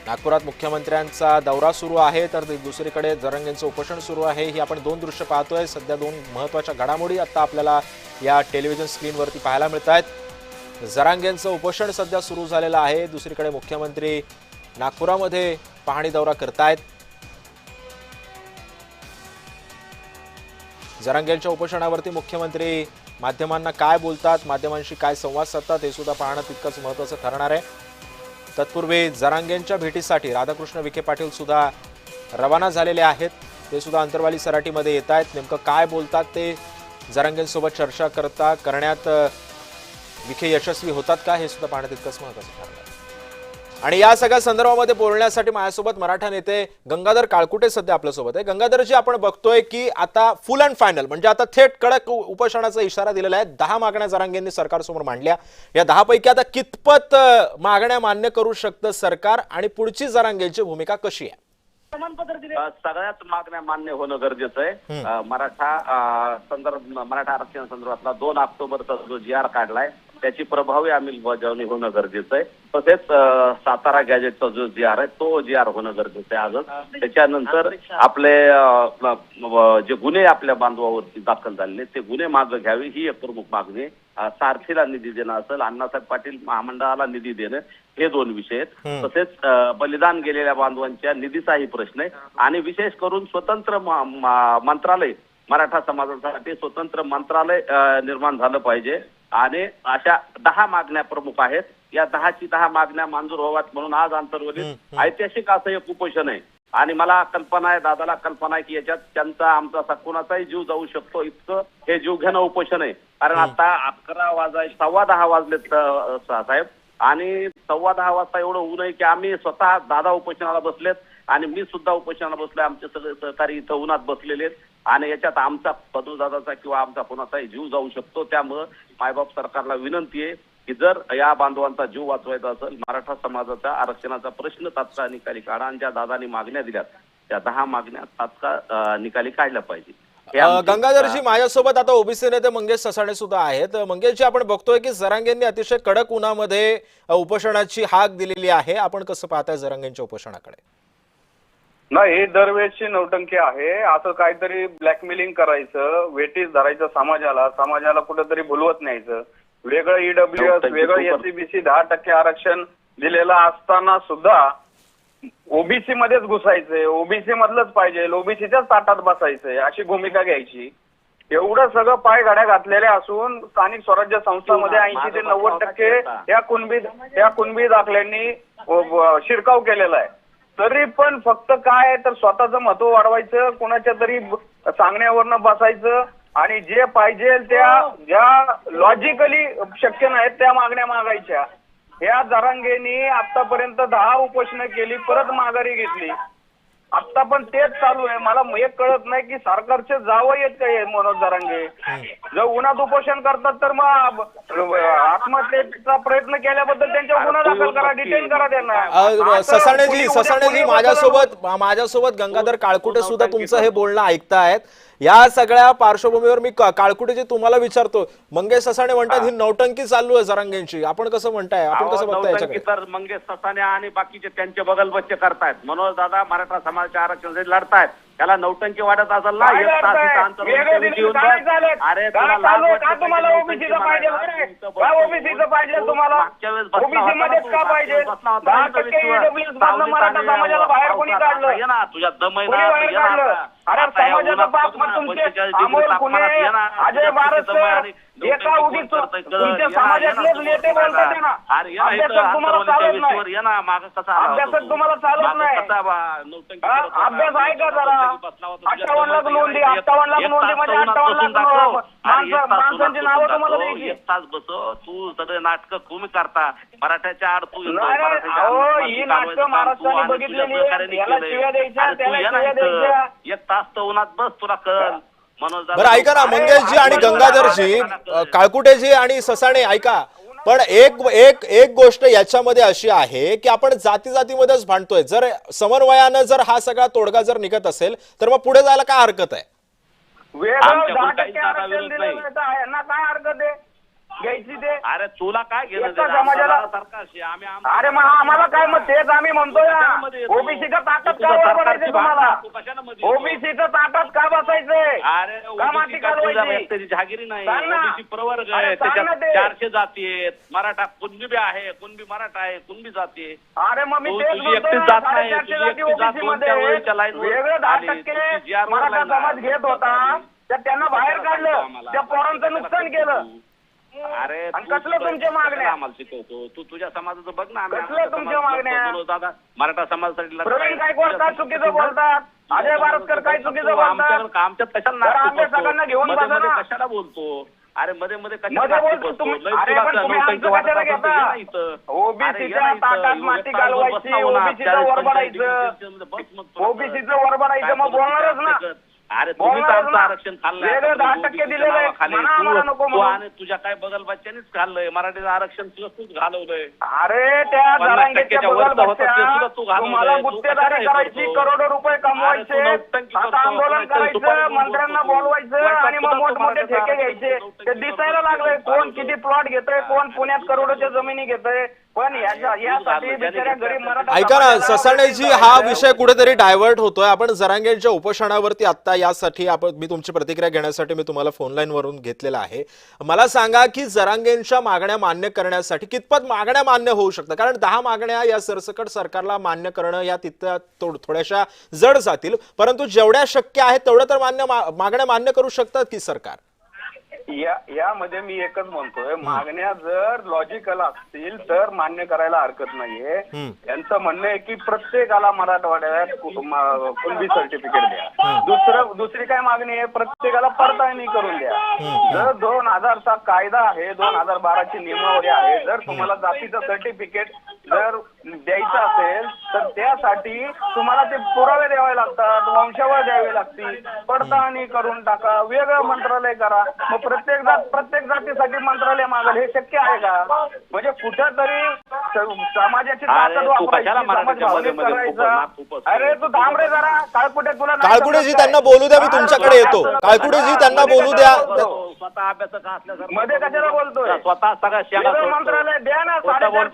नागपुरात मुख्यमंत्र्यांचा दौरा सुरू आहे तर दुसरीकडे जरांगेंचं उपोषण सुरू आहे। ही आपण दोन दृश्य पाहतोय। सध्या दोन महत्त्वाच्या घडामोडी आता आपल्याला या टेलिव्हिजन स्क्रीनवरती पाहायला मिळत आहेत। जरांगेंचं उपोषण सध्या सुरू झालेलं आहे, दुसरीकडे मुख्यमंत्री नागपुरामध्ये पाहणी दौरा करतायत। जरांगेंच्या उपोषणावरती मुख्यमंत्री माध्यमांना काय बोलतात, माध्यमांशी काय संवाद साधतात हे सुद्धा पाहणं तितकंच महत्त्वाचं ठरणार आहे। तत्पूर्वी जरांगेंच्या भेटीसाठी राधाकृष्ण विखे पाटील सुद्धा रवाना झालेले आहेत। ते सुद्धा अंतरवाली सराटीमध्ये येत आहेत। नेमकं काय बोलतात ते, जरांगेंसोबत चर्चा करण्यात विखे यशस्वी होतात का हे सुद्धा पाहणं तितकंच महत्त्वाचं ठरणार आहे। आणि या सगळ्या संदर्भामध्ये बोलण्यासाठी माझ्यासोबत मराठा नेते गंगाधर काळकुटे सध्या आपल्यासोबत आहे। गंगाधरजी, आपण बघतोय की आता फुल अँड फायनल म्हणजे आता थेट कडक उपोषणाचा इशारा दिलेला आहे। 10 मागण्या जरांगेंनी सरकारसमोर मांडल्या। या 10 पैकी आता कितपत मागण्या मान्य करू शकतं सरकार आणि पुढची जरांगेंची भूमिका कशी आहे? सगळ्याच मागण्या मान्य होणं गरजेचं आहे। मराठा आरक्षण संदर्भातला 2 ऑक्टोबरचा जो GR काढलाय त्याची प्रभावी अंमलबजावणी होणं गरजेचं आहे। तसेच सातारा गॅजेटचा जो GR आहे तो GR होणं गरजेचं आहे आजच। त्याच्यानंतर आपले जे गुन्हे आपल्या बांधवावरती दाखल झालेले ते गुन्हे मागे घ्यावे ही एक प्रमुख मागणी आहे। सारथीला निधी देणं असेल, अण्णासाहेब पाटील महामंडळाला निधी देणं हे 2 विषय आहेत। तसेच बलिदान गेलेल्या बांधवांच्या निधीचाही प्रश्न आहे आणि विशेष करून स्वतंत्र मंत्रालय, मराठा समाजासाठी स्वतंत्र मंत्रालय निर्माण झालं पाहिजे आणि अशा 10 मागण्या प्रमुख आहेत। या 10ची 10 मागण्या मंजूर व्हाव्यात म्हणून आज अंतर्वलीत ऐतिहासिक असं एक उपोषण आहे आणि मला कल्पना आहे, दादाला कल्पना आहे की याच्यात त्यांचा आमचा कोणाचाही जीव जाऊ शकतो इतकं हे जीवघेणं उपोषण आहे। कारण आता 11 वाजाय 10:15 वाजलेत साहेब आणि 10:15 वाजता एवढं होऊ नये की आम्ही स्वतः दादा उपोषणाला बसलेत आणि मी सुद्धा उपोषणाला बसलोय। आमचे सगळे सहकारी इथं उन्हात बसलेले आहेत आणि याच्यात आमचा दादाचा किंवा आमचा कोणाचाही जीव जाऊ शकतो। त्यामुळं मायबाप सरकारला विनंती आहे की जर या बांधवांचा जीव वाचवायचा असेल, मराठा समाजाचा आरक्षणाचा प्रश्न तात्काळ निकाली काढा आणि ज्या दादांनी मागण्या दिल्यात त्या 10 मागण्या तात्काळ निकाली काढल्या पाहिजे। गंगाधरजी, माझ्यासोबत आता ओबीसी नेते मंगेश ससाणे सुद्धा आहेत। मंगेशजी, आपण बघतोय की जरांगेंनी अतिशय कडक उन्हामध्ये उपोषणाची हाक दिलेली आहे। आपण कसं पाहताय जरांगेंच्या उपोषणाकडे? नाही, हे दरवेळेसची नौटंकी आहे। असं काहीतरी ब्लॅकमेलिंग करायचं, वेटीस धरायचं समाजाला कुठेतरी भुलवत न्यायचं। वेगळं EWS, वेगळं SCBC 10% आरक्षण दिलेलं असताना सुद्धा ओबीसी मध्येच घुसायचंय, ओबीसी मधलंच पाहिजे, ओबीसीच्याच ताटात बसायचंय अशी भूमिका घ्यायची। एवढं सगळं पाय घड्या घातलेल्या असून स्थानिक स्वराज्य संस्थांमध्ये 80 ते 90% या कुणबी दाखल्यांनी शिरकाव केलेला आहे। तरी पण फक्त काय तर स्वतःचं महत्व वाढवायचं, कोणाच्या तरी सांगण्यावरनं बसायचं आणि जे पाहिजे त्या ज्या लॉजिकली शक्य नाहीत त्या मागण्या मागायच्या। या जरांगेंनी आतापर्यंत 10 उपोषणं केली, परत माघारी घेतली। आता पण तेच चालू आहे। मला एक कळत नाही की सरकारचे जावं येत काय मनोज जरांगे जर उन्हात उपोषण करतात तर मग आत्महत्येचा प्रयत्न केल्याबद्दल त्यांच्यावर गुन्हा दाखल करा, डिटेन करा त्यांना। ससाणेजी, माझ्यासोबत गंगाधर काळकुटे सुद्धा तुमचं हे बोलणं ऐकतायत। या सगळ्या पार्श्वभूमीवर मी काळकुटेजी तुम्हाला विचारतो, मंगेश ससाणे म्हणतात ही नौटंकी चालू आहे जरांगेंची, आपण कसं म्हणताय, आपण कसं बघताय याच्याकडे? तर मंगेश ससाणे आणि बाकीचे त्यांचे बगल बच्चे करतायत। मनोज दादा मराठा समाजाच्या आरक्षणासाठी लढतायत, त्याला नौटंकी वाटत असेल ना? अरे तुम्हाला ओबीसीचं पाहिजे, ओबीसीचं पाहिजे तुम्हाला, ओबीसी मध्येच का पाहिजे? 10% EWS मधनं मराठा समाजाला बाहेर कोणी काढलं? ना तुझ्या दमय अरे समाजाचा बाप मग तुमचे अमोल कुणे, अजय बारस एका उगीच तुमच्या समाजातलेच नेते बोलतात ना। अभ्यासक तुम्हाला चालत नाही, अभ्यासक तुम्हाला चालत नाही। अभ्यास आहे का जरा? 58 लाख नोंदी, 58 लाख नोंदी म्हणजे 58 लाख माणसांची नावं तुम्हाला द्यायची। एक तास बसो, तू सगळे नाटक तुम्ही करता मराठ्याच्या आड तू ही नाटकं महाराष्ट्राने बघितलेली, याला शिव्या द्यायच्या, त्याला शिव्या द्यायच्या। 1 तास तर उन्हात बस, तुला कळल। बरं ऐका ना मंगेशजी आणि गंगाधरजी, काळकुटेजी आणि ससाणे ऐका, पण एक गोष्ट याच्यामध्ये अशी आहे की आपण जातीमध्येच भांडतोय। जर समन्वयानं जर हा सगळा तोडगा जर निघत असेल तर मग पुढे जायला काय हरकत आहे? वेगळं 10% आरक्षण दिलं नाही तर यांना काय हरकत आहे? घ्यायची ते? अरे तुला काय घेणं एका समाजाला अरे मग आम्हाला काय मग तेच आम्ही म्हणतोय ना ओबीसीच्या ताटात का बसायचं तुम्हाला ओबीसीच्या ताटात का बसायचंय अरे का माती कालवायची त्याची जहागिरी नाही सांग ना. ओबीसी प्रवर्ग अरे आहे सांग ना त्याच्यात ते. 400 जाती आहेत मराठा कुणबी आहे कुणबी मराठा आहे कुणबी जाती आहे अरे मग मी तेच तुझी म्हणतोय एकटीच ना, जात नाही 450 तुझी जाती एकटीच जात ओबीसी दोन चार वळीच्या मध्ये लाईनवर वेगळे 10% आली. तुझी जी आर वर मराठा लाईन समाज आहे. घेत होता तर त्यांना बाहेर काढलं त्या पोरांचं नुकसान केलं अरे आणि कसलं तुमच्या मागण्या? आम्हाला शिकवतो तू तुझ्या समाजाचं बघ ना आम्ही कसलं तुमच्या मागण्या? दादा मराठा समाजासाठी प्रवीण गायकवाड काय चुकीचं बोलतात अजय बारसकर काय चुकीचं बोलतात आमच्यात कशाला तर नाटकं आमच्या करतो? सगळ्यांना घेऊन मध्ये- बसा मध्ये ना. कशाला बोलतो अरे मध्ये मध्ये मध्ये कशाला नाटकं बोलतो करतो? तुम्ही. लय अरे तुला पण तुम्ही नौटंकी आमचं वाटत कशाला असेल तर घेता? ये ना इथं. ओबीसीच्या अरे ये ना ताटात इथं. माती बस घालवायची ना होणार. ओबीसीचं 40-45 वरबडायचं डिग्री बस मग परत. ओबीसीचं वरबडायचं मग बोलणारच ना अरे तुम्ही तर बोलणारच आमचं ना. आरक्षण खाल्लंय वेगळं आता 10% ओबीसीच्या दिलेलं आहे. नावाखाली. म्हणा आम्हाला नको तू म्हणून. आणि तुझ्या काय बगल बच्च्यांनीच खाल्लंय मराठीचं आरक्षण तुझं तूच घालवलंय अरे त्या 50% जरांगेच्या च्या बगल वरचं होतं ते बसत्या, सुद्धा तू घालवलंय. तुम्हाला तू गुत्तेदारी कशाला हे करायची करतो? करोडो रुपये कमवायचे अरे तू नौटंकी आता करतो. आंदोलन तुला करायचं सुपारी घेऊन मंत्र्यांना बसतो. बोलवायचं तुला आणि मग सुद्धा मोठमोठे तुम्हाला ठेके घ्यायचे ते दिसायला लागलंय कोण किती प्लॉट घेतोय कोण पुण्यात करोडोच्या जमिनी घेतोय पण यासाठी बिचाऱ्या गरीब मराठा ऐका ना समाजाला ससाणेजी हा विषय कुठेतरी डायव्हर्ट होतोय आपण जरांगेंच्या उपोषणावरती आता यासाठी मी तुमची प्रतिक्रिया घेण्यासाठी मी तुम्हाला फोन लाईन वरून घेतलेला आहे मला सांगा की जरांगेंच्या मागण्या मान्य करण्यासाठी कितपत मागण्या मान्य होऊ शकतात कारण 10 मागण्या या सरसकट सरकारला मान्य करणं या तिथं थोड्याशा जड जातील परंतु जेवढ्या शक्य आहे तेवढं तर मागण्या मान्य करू शकतात की सरकार यामध्ये मी एकच म्हणतोय मागण्या जर लॉजिकल असतील तर मान्य करायला हरकत नाहीये यांचं म्हणणं आहे की प्रत्येकाला मराठवाड्यात कुणबी सर्टिफिकेट द्या दुसरी काय मागणी आहे प्रत्येकाला पडताळणी करून द्या जर 2000 चा कायदा आहे 2012 ची नियमावली आहे जर तुम्हाला जातीचं सर्टिफिकेट जर द्यायचं असेल तर त्यासाठी तुम्हाला ते पुरावे द्यावे लागतात वंशावळ द्यावी लागतील पडताळणी करून टाका वेगळं मंत्रालय करा मग प्रत्येक जातीसाठी मंत्रालय मागेल हे शक्य आहे का म्हणजे कुठेतरी समाजाची ताकद वापरायची समाज भावनिक करायचा अरे तू थांब रे जरा काळकुटे तुला काळकुटेजी त्यांना बोलू द्या मी तुमच्याकडे येतो काळकुटेजी त्यांना बोलू द्या स्वतः अभ्यास का असल्यासारखं मध्ये कशाला बोलतोय स्वतः सगळ्या शेंगा वेगळं सोडतो. मंत्रालय द्या ना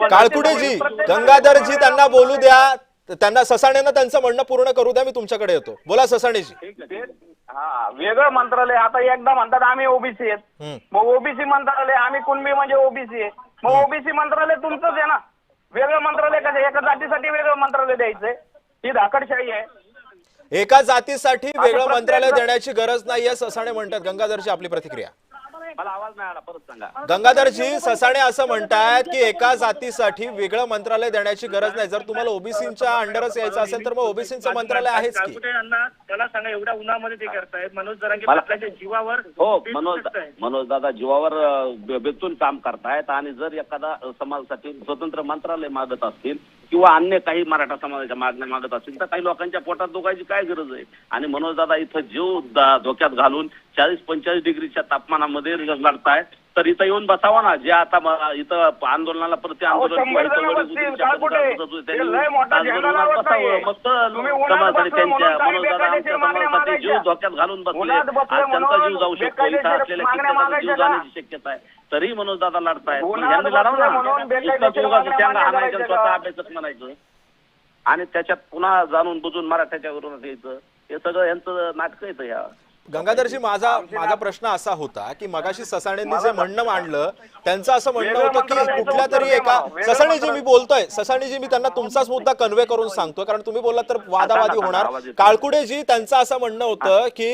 काळकुटेजी गंगाधरजी त्यांना बोलू द्या त्यांना ससाणेंना त्यांचं म्हणणं पूर्ण करू द्या मी तुमच्याकडे येतो बोला ससाणेजी हा वेगळं मंत्रालय आता एकदा म्हणतात आम्ही ओबीसी आहेत मग ओबीसी मंत्रालय आम्ही कुणबी म्हणजे ओबीसी आहे मग ओबीसी मंत्रालय तुमचंच आहे ना वेगळं मंत्रालय कसं एका जातीसाठी वेगळं मंत्रालय द्यायचंय ही धाकडशाही आहे एका जातीसाठी वेगळं मंत्रालय देण्याची गरज नाहीये ससाणे म्हणतात गंगाधरची आपली प्रतिक्रिया मला आवाज नाही आला परत सांगा गंगाधरजी ससाणे असं म्हणतात की एका जातीसाठी वेगळं मंत्रालय देण्याची गरज नाही जर तुम्हाला ओबीसीच्या अंडरच यायचं असेल तर मग ओबीसीचं मंत्रालय आहेच की मला सांगा एवढ्या उन्हामध्ये ते करतायत मनोज जरांगे पाटलांच्या जीवावर हो मनोज दादा जीवावर बेतून काम करतायत आणि जर एखादा समाजासाठी स्वतंत्र मंत्रालय मागत असतील किंवा अन्य काही मराठा समाजाच्या मागण्या मागत असतील तर काही लोकांच्या पोटात दुखायची काय गरज आहे आणि मनोज दादा इथं जीव धोक्यात घालून 40-45 डिग्रीच्या तापमानामध्ये लढतायत तर इथं येऊन बसावा ना जे आता इथं आंदोलनाला प्रति आंदोलन समाजासाठी जीव धोक्यात घालून बसले आज त्यांचा जीव जाऊ शकतो इथं असलेल्या कित्येकाचा जीव जाण्याची शक्यता आहे तरी मनोज दादा लढतायत यांनी लढावं ना शेंगा आणायचं स्वतः अभ्यासच म्हणायचं आणि त्याच्यात पुन्हा जाणून बुजून मराठ्याच्या विरोधात यायचं हे सगळं यांचं नाटक येतं ह्या गंगाधरजी माझा प्रश्न असा होता की मगाशी ससाणेंनी जे म्हणणं मांडलं त्यांचं असं म्हणणं होतं की कुठल्या तरी एका ससाणेजी मी बोलतोय ससाणेजी मी त्यांना तुमचाच मुद्दा कन्वे करून सांगतोय कारण तुम्ही बोललात तर वादावादी होणार काळकुडेजी त्यांचं असं म्हणणं होतं की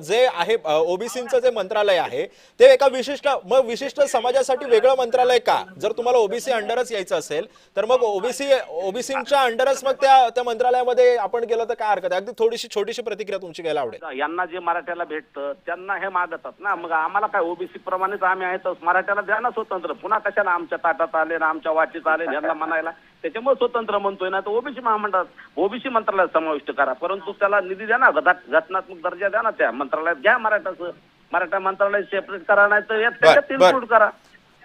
जे आहे ओबीसीचं जे मंत्रालय आहे ते एका विशिष्ट समाजासाठी वेगळं मंत्रालय का जर तुम्हाला ओबीसी अंडरच यायचं असेल तर मग ओबीसीच्या अंडरच मग त्या मंत्रालयामध्ये आपण गेलो तर काय हरकत आहे अगदी थोडीशी छोटीशी प्रतिक्रिया तुमची घ्यायला आवडेल यांना जे मराठ्याला भेटतं त्यांना हे मागतात ना मग आम्हाला काय ओबीसी प्रमाणेच आम्ही आहेत मराठ्याला द्या ना स्वतंत्र पुन्हा कशाला आमच्या ताटात आले ना आमच्या वाटीत आले यांना म्हणायला त्याच्यामुळे स्वतंत्र म्हणतोय ना तर ओबीसी महामंडळात ओबीसी मंत्रालयात समाविष्ट करा परंतु त्याला निधी द्या ना घटनात्मक दर्जा द्या ना त्या मंत्रालयात घ्या मराठा मंत्रालय सेपरेट करा नाही तर त्याच्यात इन्क्लूड करा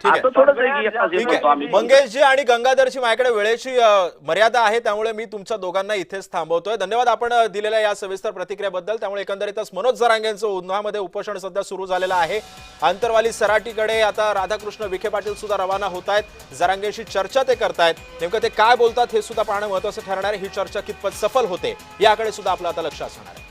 ठीक आहे. असं थोडंच आहे की ठीक ठीक येतो आहे आम्ही. मंगेशजी आणि गंगाधरजी, माझ्याकडे वेळेची मर्यादा आहे, त्यामुळे मी तुमच्या दोघांना इथेच थांबवतोय. धन्यवाद आपण दिलेल्या या सविस्तर प्रतिक्रियाबद्दल. त्यामुळे एकंदरीतच मनोज जरांगेंचं उन्हामध्ये उपोषण सध्या सुरू झालेलं आहे. आंतरवाली सराटीकडे आता राधाकृष्ण विखे पाटील सुद्धा रवाना होत आहेत. जरांगेशी चर्चा ते करतायत. नेमकं ते काय बोलतात हे सुद्धा पाहणं महत्त्वाचं ठरणार आहे. ही चर्चा कितपत सफल होते याकडे सुद्धा आपलं आता लक्ष असणार आहे.